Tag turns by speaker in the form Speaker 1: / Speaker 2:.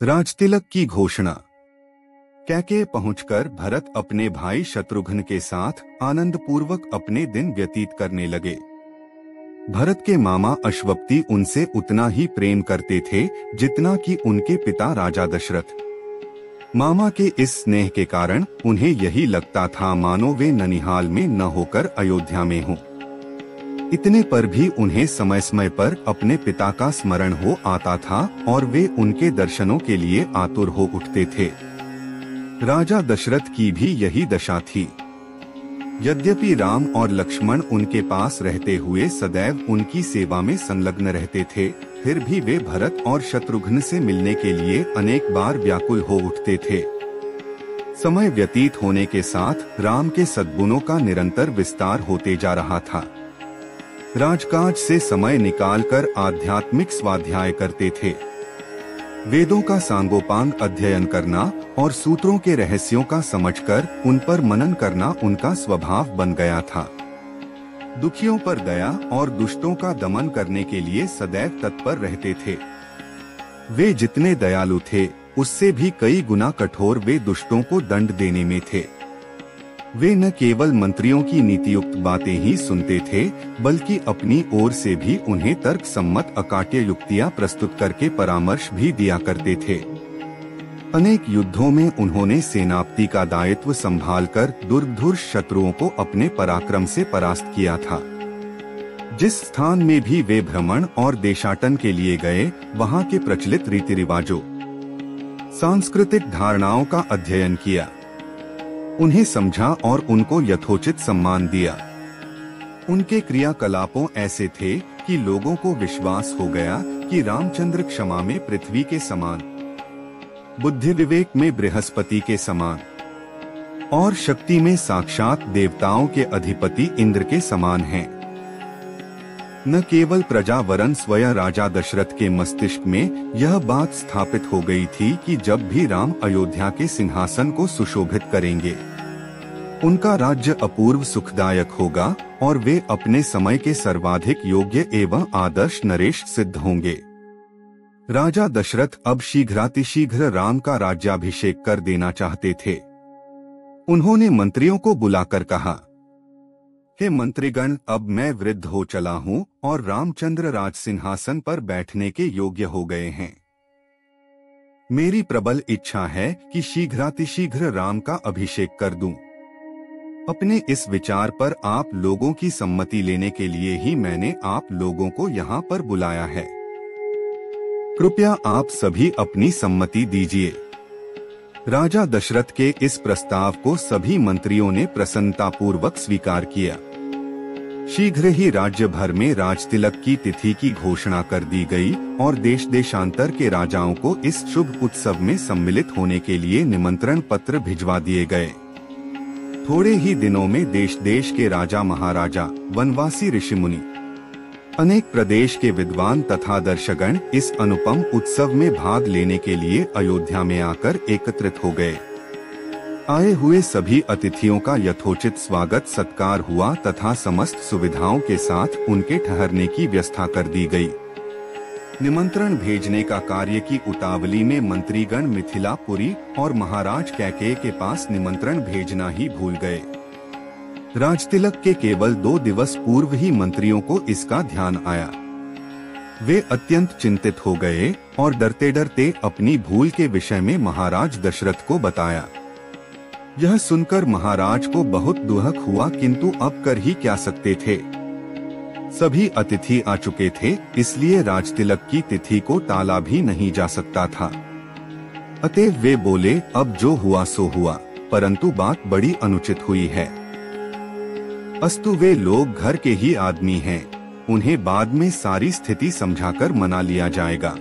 Speaker 1: राजतिलक की घोषणा। कैकेय पहुंचकर भरत अपने भाई शत्रुघ्न के साथ आनंद पूर्वक अपने दिन व्यतीत करने लगे। भरत के मामा अश्वपति उनसे उतना ही प्रेम करते थे जितना कि उनके पिता राजा दशरथ। मामा के इस स्नेह के कारण उन्हें यही लगता था मानो वे ननिहाल में न होकर अयोध्या में हों। इतने पर भी उन्हें समय समय पर अपने पिता का स्मरण हो आता था और वे उनके दर्शनों के लिए आतुर हो उठते थे। राजा दशरथ की भी यही दशा थी। यद्यपि राम और लक्ष्मण उनके पास रहते हुए सदैव उनकी सेवा में संलग्न रहते थे, फिर भी वे भरत और शत्रुघ्न से मिलने के लिए अनेक बार व्याकुल हो उठते थे। समय व्यतीत होने के साथ राम के सद्गुणों का निरंतर विस्तार होते जा रहा था। राजकाज से समय निकालकर आध्यात्मिक स्वाध्याय करते थे। वेदों का सांगोपांग अध्ययन करना और सूत्रों के रहस्यों का समझकर उन पर मनन करना उनका स्वभाव बन गया था। दुखियों पर दया और दुष्टों का दमन करने के लिए सदैव तत्पर रहते थे। वे जितने दयालु थे उससे भी कई गुना कठोर वे दुष्टों को दंड देने में थे। वे न केवल मंत्रियों की नीतियुक्त बातें ही सुनते थे बल्कि अपनी ओर से भी उन्हें तर्क सम्मत अकाट्य युक्तियां प्रस्तुत करके परामर्श भी दिया करते थे। अनेक युद्धों में उन्होंने सेनापति का दायित्व संभालकर दुर्धर्ष शत्रुओं को अपने पराक्रम से परास्त किया था। जिस स्थान में भी वे भ्रमण और देशाटन के लिए गए, वहां के प्रचलित रीति रिवाजों, सांस्कृतिक धारणाओं का अध्ययन किया, उन्हें समझा और उनको यथोचित सम्मान दिया। उनके क्रियाकलापों ऐसे थे कि लोगों को विश्वास हो गया कि रामचंद्र क्षमा में पृथ्वी के समान, बुद्धि विवेक में बृहस्पति के समान और शक्ति में साक्षात देवताओं के अधिपति इंद्र के समान हैं। न केवल प्रजा वरन स्वयं राजा दशरथ के मस्तिष्क में यह बात स्थापित हो गई थी कि जब भी राम अयोध्या के सिंहासन को सुशोभित करेंगे, उनका राज्य अपूर्व सुखदायक होगा और वे अपने समय के सर्वाधिक योग्य एवं आदर्श नरेश सिद्ध होंगे। राजा दशरथ अब शीघ्रातिशीघ्र राम का राज्याभिषेक कर देना चाहते थे। उन्होंने मंत्रियों को बुलाकर कहा, हे मंत्रीगण, अब मैं वृद्ध हो चला हूँ और रामचंद्र राज सिंहासन पर बैठने के योग्य हो गए हैं। मेरी प्रबल इच्छा है कि शीघ्रातिशीघ्र राम का अभिषेक कर दूं। अपने इस विचार पर आप लोगों की सम्मति लेने के लिए ही मैंने आप लोगों को यहाँ पर बुलाया है। कृपया आप सभी अपनी सम्मति दीजिए। राजा दशरथ के इस प्रस्ताव को सभी मंत्रियों ने प्रसन्नतापूर्वक स्वीकार किया। शीघ्र ही राज्य भर में राजतिलक की तिथि की घोषणा कर दी गई और देश देशांतर के राजाओं को इस शुभ उत्सव में सम्मिलित होने के लिए निमंत्रण पत्र भिजवा दिए गए। थोड़े ही दिनों में देश देश के राजा महाराजा, वनवासी ऋषि मुनि, अनेक प्रदेश के विद्वान तथा दर्शकगण इस अनुपम उत्सव में भाग लेने के लिए अयोध्या में आकर एकत्रित हो गए। आए हुए सभी अतिथियों का यथोचित स्वागत सत्कार हुआ तथा समस्त सुविधाओं के साथ उनके ठहरने की व्यवस्था कर दी गई। निमंत्रण भेजने का कार्य की उतावली में मंत्रीगण मिथिलापुरी और महाराज कैकेय के पास निमंत्रण भेजना ही भूल गए। राजतिलक के केवल 2 दिवस पूर्व ही मंत्रियों को इसका ध्यान आया। वे अत्यंत चिंतित हो गए और डरते डरते अपनी भूल के विषय में महाराज दशरथ को बताया। यह सुनकर महाराज को बहुत दुख हुआ, किंतु अब कर ही क्या सकते थे। सभी अतिथि आ चुके थे, इसलिए राजतिलक की तिथि को टाला भी नहीं जा सकता था। अतएव वे बोले, अब जो हुआ सो हुआ, परंतु बात बड़ी अनुचित हुई है। अस्तु, वे लोग घर के ही आदमी हैं, उन्हें बाद में सारी स्थिति समझाकर मना लिया जाएगा।